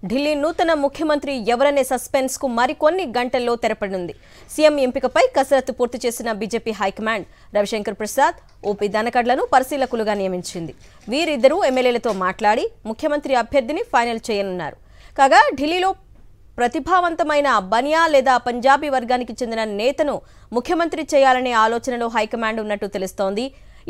ఢిల్లీ నూతన ముఖ్యమంత్రి ఎవరనే సస్పెన్స్ కు మరికొన్ని గంటల్లో తెరపడనుంది. సీఎం ఎంపికపై కసరత్తు పూర్తి చేసిన BJP high command Ravishankar Prasad, OP ధనకడ్లను పరిశీలకులుగా నియమించింది. వీరిద్దరూ ఎమ్మెల్యేలతో మాట్లాడి ముఖ్యమంత్రి అభ్యర్థిని ఫైనల్ చేయనున్నారు. కాగా ఢిల్లీలో ప్రతిభావంతమైన బనియా లేదా పంజాబీ వర్గానికి చెందిన నేతను ముఖ్యమంత్రి చేయాలనే ఆలోచనలో హైకమాండ్ ఉన్నట్టు తెలుస్తోంది.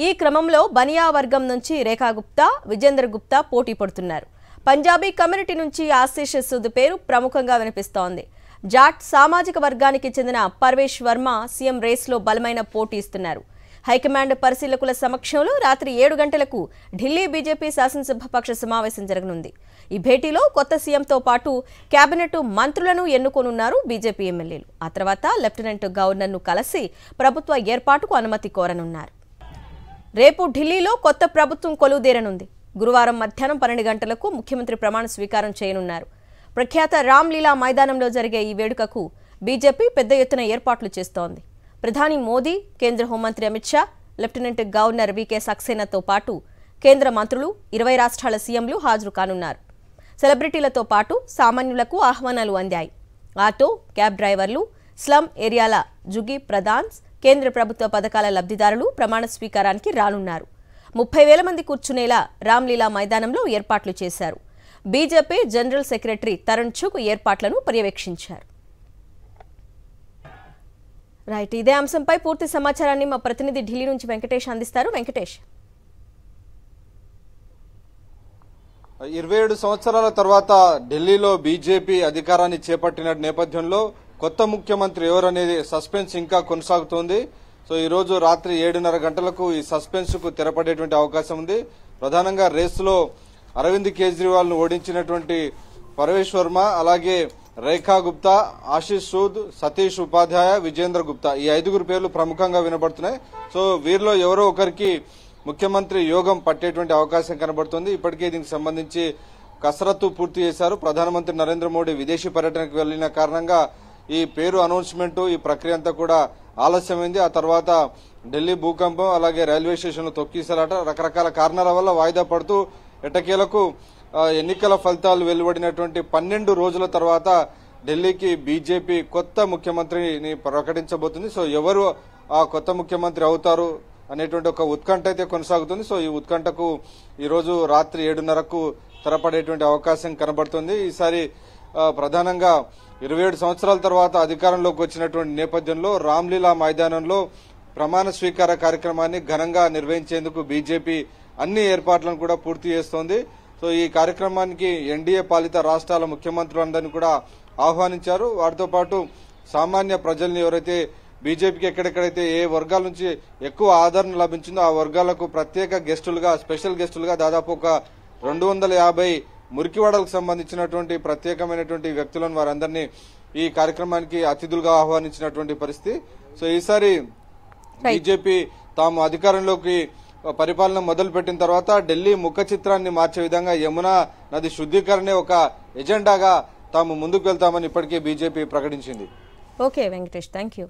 ఈ క్రమంలో బనియా వర్గం నుంచి రేఖా గుప్తా, విజేందర్ గుప్తా పోటీ పడుతున్నారు. పంజాబీ కమ్యూనిటీ నుంచి ఆశీష్ సూద్ పేరు ప్రముఖంగా వినిపిస్తోంది. జాట్ సామాజిక వర్గానికి చెందిన పర్వేష్ వర్మ సీఎం రేస్లో బలమైన పోటీ ఇస్తున్నారు. హైకమాండ్ పరిశీలకుల సమక్షంలో రాత్రి 7 గంటలకు ఢిల్లీ బీజేపీ శాసనసభాపక్ష సమావేశం జరగనుంది. ఈ భేటీలో కొత్త సీఎంతో పాటు కేబినెట్ మంత్రులను ఎన్నుకోనున్నారు బీజేపీ ఎమ్మెల్యేలు. ఆ తర్వాత లెఫ్టినెంట్ గవర్నర్ను కలిసి ప్రభుత్వ ఏర్పాటుకు అనుమతి కోరనున్నారు. రేపు ఢిల్లీలో కొత్త ప్రభుత్వం కొలువుదేరనుంది. గురువారం మధ్యాహ్నం 12 గంటలకు ముఖ్యమంత్రి ప్రమాణ స్వీకారం చేయనున్నారు. ప్రఖ్యాత రామ్లీలా మైదానంలో జరిగే ఈ వేడుకకు బీజేపీ పెద్ద ఎత్తున ఏర్పాట్లు చేస్తోంది. ప్రధాని మోదీ, కేంద్ర హోంమంత్రి అమిత్ షా, లెఫ్టినెంట్ గవర్నర్ వీకే సక్సేనాతో పాటు కేంద్ర మంత్రులు, 20 రాష్ట్రాల సీఎంలు హాజరు కానున్నారు. సెలబ్రిటీలతో పాటు సామాన్యులకు ఆహ్వానాలు అందాయి. ఆటో, క్యాబ్ డ్రైవర్లు, స్లమ్ ఏరియాల జుగి ప్రధాన్స్, కేంద్ర ప్రభుత్వ పథకాల లబ్ధిదారులు ప్రమాణ స్వీకారానికి రానున్నారు. 30,000 మంది కూర్చునేలా రామ్లీలా మైదానంలో ఏర్పాట్లు చేశారు. BJP general secretary Tarun Chugh ఏర్పాట్లను పర్యవేక్షించారు. రైట్, ఇదే అంశంపై పూర్తి సమాచారాన్ని మా ప్రతినిధి ఢిల్లీ నుంచి వెంకటేష్ అందిస్తారు. వెంకటేష్, 27 సంవత్సరాల తర్వాత ఢిల్లీలో బీజేపీ అధికారాన్ని చేపట్టిన నేపథ్యంలో కొత్త ముఖ్యమంత్రి ఎవరనేది సస్పెన్స్ ఇంకా కొనసాగుతోంది. సో ఈ రోజు రాత్రి 7:30 గంటలకు ఈ సస్పెన్స్ కు తెరపడేటువంటి అవకాశం ఉంది. ప్రధానంగా రేసులో అరవింద్ కేజ్రీవాల్ ను ఓడించినటువంటి పర్వేష్ వర్మ, అలాగే రేఖా గుప్తా, ఆశీష్ సూద్, సతీష్ ఉపాధ్యాయ, విజేందర్ గుప్తా, ఈ 5 పేర్లు ప్రముఖంగా వినబడుతున్నాయి. సో వీరిలో ఎవరో ఒకరికి ముఖ్యమంత్రి యోగం పట్టేటువంటి అవకాశం కనబడుతుంది. ఇప్పటికే దీనికి సంబంధించి కసరత్తు పూర్తి చేశారు. ప్రధానమంత్రి నరేంద్ర మోడీ విదేశీ పర్యటనకు వెళ్లిన కారణంగా ఈ పేరు అనౌన్స్మెంట్, ఈ ప్రక్రియ అంతా కూడా ఆలస్యమైంది. ఆ తర్వాత ఢిల్లీ భూకంపం, అలాగే రైల్వే స్టేషన్లో తొక్కిసలాట, రకరకాల కారణాల వల్ల వాయిదా పడుతూ ఎట్టకేలకు ఎన్నికల ఫలితాలు వెలువడినటువంటి 12 రోజుల తర్వాత ఢిల్లీకి బీజేపీ కొత్త ముఖ్యమంత్రిని ప్రకటించబోతుంది. సో ఎవరు ఆ కొత్త ముఖ్యమంత్రి అవుతారు అనేటువంటి ఒక ఉత్కంఠ అయితే కొనసాగుతుంది. సో ఈ ఉత్కంఠకు ఈరోజు రాత్రి 7:30కు తెరపడేటువంటి అవకాశం కనబడుతుంది. ఈసారి ప్రధానంగా 27 సంవత్సరాల తర్వాత అధికారంలోకి వచ్చినటువంటి నేపథ్యంలో రామ్లీలా మైదానంలో ప్రమాణ స్వీకార కార్యక్రమాన్ని ఘనంగా నిర్వహించేందుకు బీజేపీ అన్ని ఏర్పాట్లను కూడా పూర్తి చేస్తోంది. సో ఈ కార్యక్రమానికి ఎన్డీఏ పాలిత రాష్ట్రాల ముఖ్యమంత్రులందరినీ కూడా ఆహ్వానించారు. వారితో పాటు సామాన్య ప్రజల్ని, ఎవరైతే బీజేపీకి ఎక్కడెక్కడైతే ఏ వర్గాల నుంచి ఎక్కువ ఆదరణ లభించిందో ఆ వర్గాలకు ప్రత్యేక గెస్టులుగా, స్పెషల్ గెస్టులుగా దాదాపు ఒక 250 మురికివాడలకు సంబంధించినటువంటి ప్రత్యేకమైనటువంటి వ్యక్తులను, వారందరినీ ఈ కార్యక్రమానికి అతిథులుగా ఆహ్వానించినటువంటి పరిస్థితి. సో ఈసారి బీజేపీ తాము అధికారంలోకి పరిపాలన మొదలుపెట్టిన తర్వాత ఢిల్లీ ముఖ చిత్రాన్ని మార్చే విధంగా యమునా నది శుద్ధీకరణే ఒక ఎజెండాగా తాము ముందుకు వెళ్తామని ఇప్పటికే బీజేపీ ప్రకటించింది. Okay Venkatesh, thank you.